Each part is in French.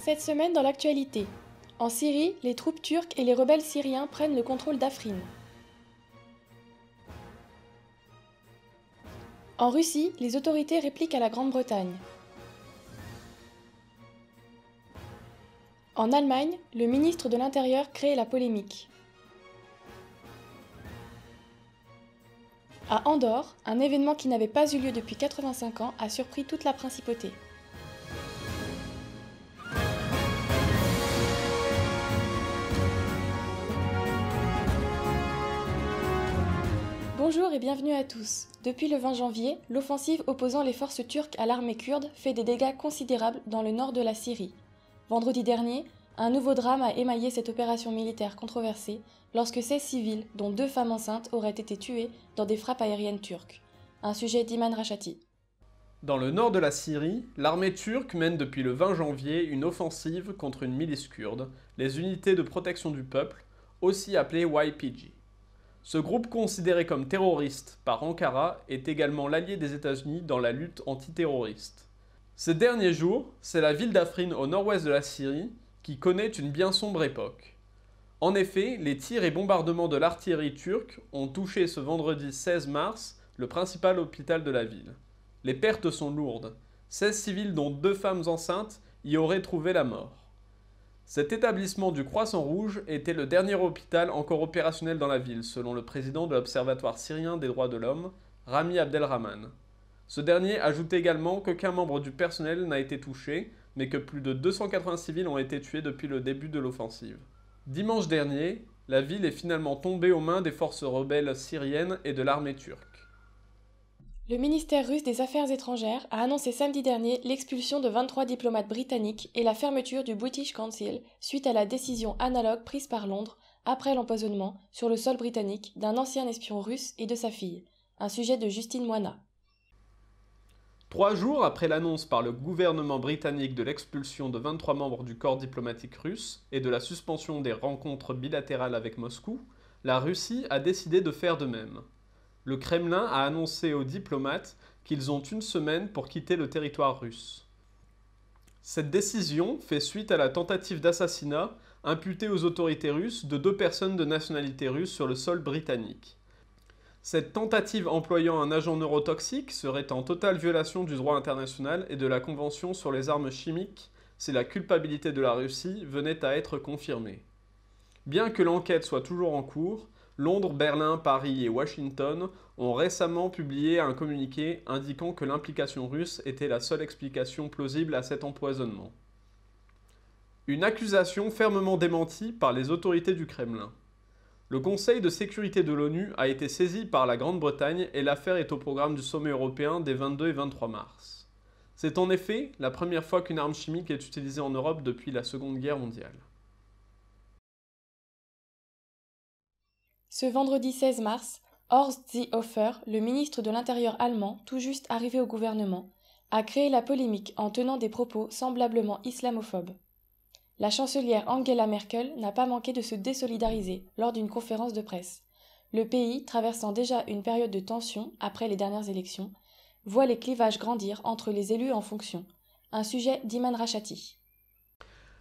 Cette semaine dans l'actualité. En Syrie, les troupes turques et les rebelles syriens prennent le contrôle d'Afrin. En Russie, les autorités répliquent à la Grande-Bretagne. En Allemagne, le ministre de l'Intérieur crée la polémique. À Andorre, un événement qui n'avait pas eu lieu depuis 85 ans a surpris toute la principauté. Bonjour et bienvenue à tous. Depuis le 20 janvier, l'offensive opposant les forces turques à l'armée kurde fait des dégâts considérables dans le nord de la Syrie. Vendredi dernier, un nouveau drame a émaillé cette opération militaire controversée lorsque 16 civils, dont 2 femmes enceintes, auraient été tués dans des frappes aériennes turques. Un sujet d'Iman Rachati. Dans le nord de la Syrie, l'armée turque mène depuis le 20 janvier une offensive contre une milice kurde, les unités de protection du peuple, aussi appelées YPG. Ce groupe considéré comme terroriste par Ankara est également l'allié des États-Unis dans la lutte antiterroriste. Ces derniers jours, c'est la ville d'Afrin au nord-ouest de la Syrie qui connaît une bien sombre époque. En effet, les tirs et bombardements de l'artillerie turque ont touché ce vendredi 16 mars le principal hôpital de la ville. Les pertes sont lourdes. 16 civils dont 2 femmes enceintes y auraient trouvé la mort. Cet établissement du Croissant Rouge était le dernier hôpital encore opérationnel dans la ville, selon le président de l'Observatoire syrien des droits de l'homme, Rami Abdelrahman. Ce dernier ajoute également qu'aucun membre du personnel n'a été touché, mais que plus de 280 civils ont été tués depuis le début de l'offensive. Dimanche dernier, la ville est finalement tombée aux mains des forces rebelles syriennes et de l'armée turque. Le ministère russe des Affaires étrangères a annoncé samedi dernier l'expulsion de 23 diplomates britanniques et la fermeture du British Council suite à la décision analogue prise par Londres après l'empoisonnement sur le sol britannique d'un ancien espion russe et de sa fille, un sujet de Justine Moina. 3 jours après l'annonce par le gouvernement britannique de l'expulsion de 23 membres du corps diplomatique russe et de la suspension des rencontres bilatérales avec Moscou, la Russie a décidé de faire de même. Le Kremlin a annoncé aux diplomates qu'ils ont une semaine pour quitter le territoire russe. Cette décision fait suite à la tentative d'assassinat imputée aux autorités russes de 2 personnes de nationalité russe sur le sol britannique. Cette tentative employant un agent neurotoxique serait en totale violation du droit international et de la Convention sur les armes chimiques si la culpabilité de la Russie venait à être confirmée. Bien que l'enquête soit toujours en cours, Londres, Berlin, Paris et Washington ont récemment publié un communiqué indiquant que l'implication russe était la seule explication plausible à cet empoisonnement. Une accusation fermement démentie par les autorités du Kremlin. Le Conseil de sécurité de l'ONU a été saisi par la Grande-Bretagne et l'affaire est au programme du sommet européen des 22 et 23 mars. C'est en effet la première fois qu'une arme chimique est utilisée en Europe depuis la Seconde Guerre mondiale. Ce vendredi 16 mars, Horst Seehofer, le ministre de l'Intérieur allemand, tout juste arrivé au gouvernement, a créé la polémique en tenant des propos semblablement islamophobes. La chancelière Angela Merkel n'a pas manqué de se désolidariser lors d'une conférence de presse. Le pays, traversant déjà une période de tension après les dernières élections, voit les clivages grandir entre les élus en fonction. Un sujet d'Iman Rachati.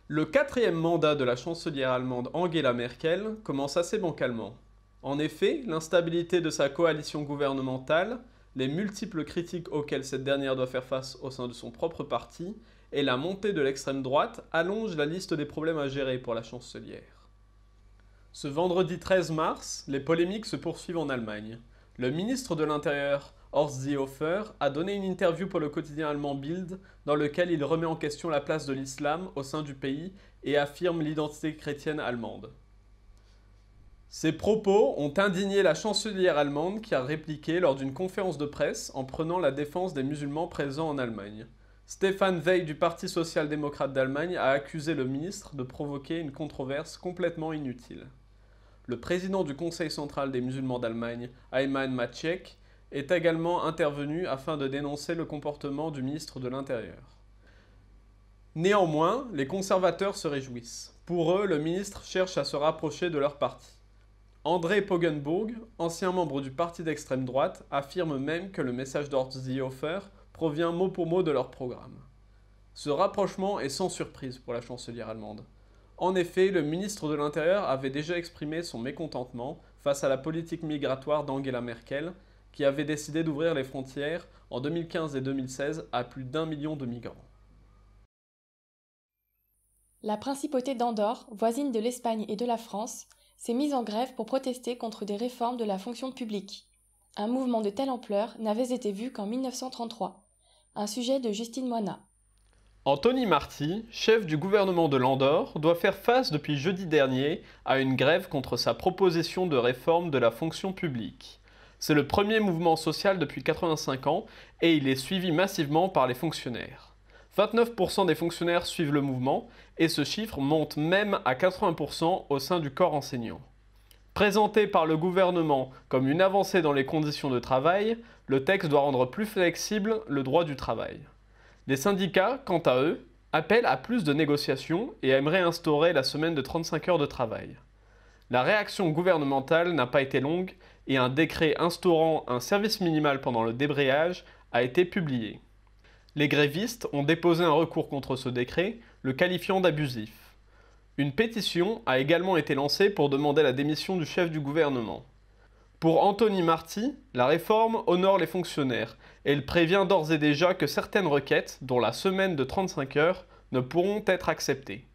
Le 4e mandat de la chancelière allemande Angela Merkel commence assez bancalement. En effet, l'instabilité de sa coalition gouvernementale, les multiples critiques auxquelles cette dernière doit faire face au sein de son propre parti et la montée de l'extrême droite allongent la liste des problèmes à gérer pour la chancelière. Ce vendredi 13 mars, les polémiques se poursuivent en Allemagne. Le ministre de l'Intérieur, Horst Seehofer, a donné une interview pour le quotidien allemand Bild dans lequel il remet en question la place de l'islam au sein du pays et affirme l'identité chrétienne allemande. Ces propos ont indigné la chancelière allemande qui a répliqué lors d'une conférence de presse en prenant la défense des musulmans présents en Allemagne. Stefan Weil du Parti social-démocrate d'Allemagne a accusé le ministre de provoquer une controverse complètement inutile. Le président du Conseil central des musulmans d'Allemagne, Ayman Maciek, est également intervenu afin de dénoncer le comportement du ministre de l'Intérieur. Néanmoins, les conservateurs se réjouissent. Pour eux, le ministre cherche à se rapprocher de leur parti. André Poggenburg, ancien membre du parti d'extrême droite, affirme même que le message d'Horst Seehofer provient mot pour mot de leur programme. Ce rapprochement est sans surprise pour la chancelière allemande. En effet, le ministre de l'Intérieur avait déjà exprimé son mécontentement face à la politique migratoire d'Angela Merkel, qui avait décidé d'ouvrir les frontières en 2015 et 2016 à plus d'1 million de migrants. La principauté d'Andorre, voisine de l'Espagne et de la France, s'est mise en grève pour protester contre des réformes de la fonction publique. Un mouvement de telle ampleur n'avait été vu qu'en 1933. Un sujet de Justine Moina. Anthony Marty, chef du gouvernement de l'Andorre, doit faire face depuis jeudi dernier à une grève contre sa proposition de réforme de la fonction publique. C'est le premier mouvement social depuis 85 ans et il est suivi massivement par les fonctionnaires. 29% des fonctionnaires suivent le mouvement et ce chiffre monte même à 80% au sein du corps enseignant. Présenté par le gouvernement comme une avancée dans les conditions de travail, le texte doit rendre plus flexible le droit du travail. Les syndicats, quant à eux, appellent à plus de négociations et aimeraient instaurer la semaine de 35 heures de travail. La réaction gouvernementale n'a pas été longue et un décret instaurant un service minimal pendant le débrayage a été publié. Les grévistes ont déposé un recours contre ce décret, le qualifiant d'abusif. Une pétition a également été lancée pour demander la démission du chef du gouvernement. Pour Anthony Marty, la réforme honore les fonctionnaires et il prévient d'ores et déjà que certaines requêtes, dont la semaine de 35 heures, ne pourront être acceptées.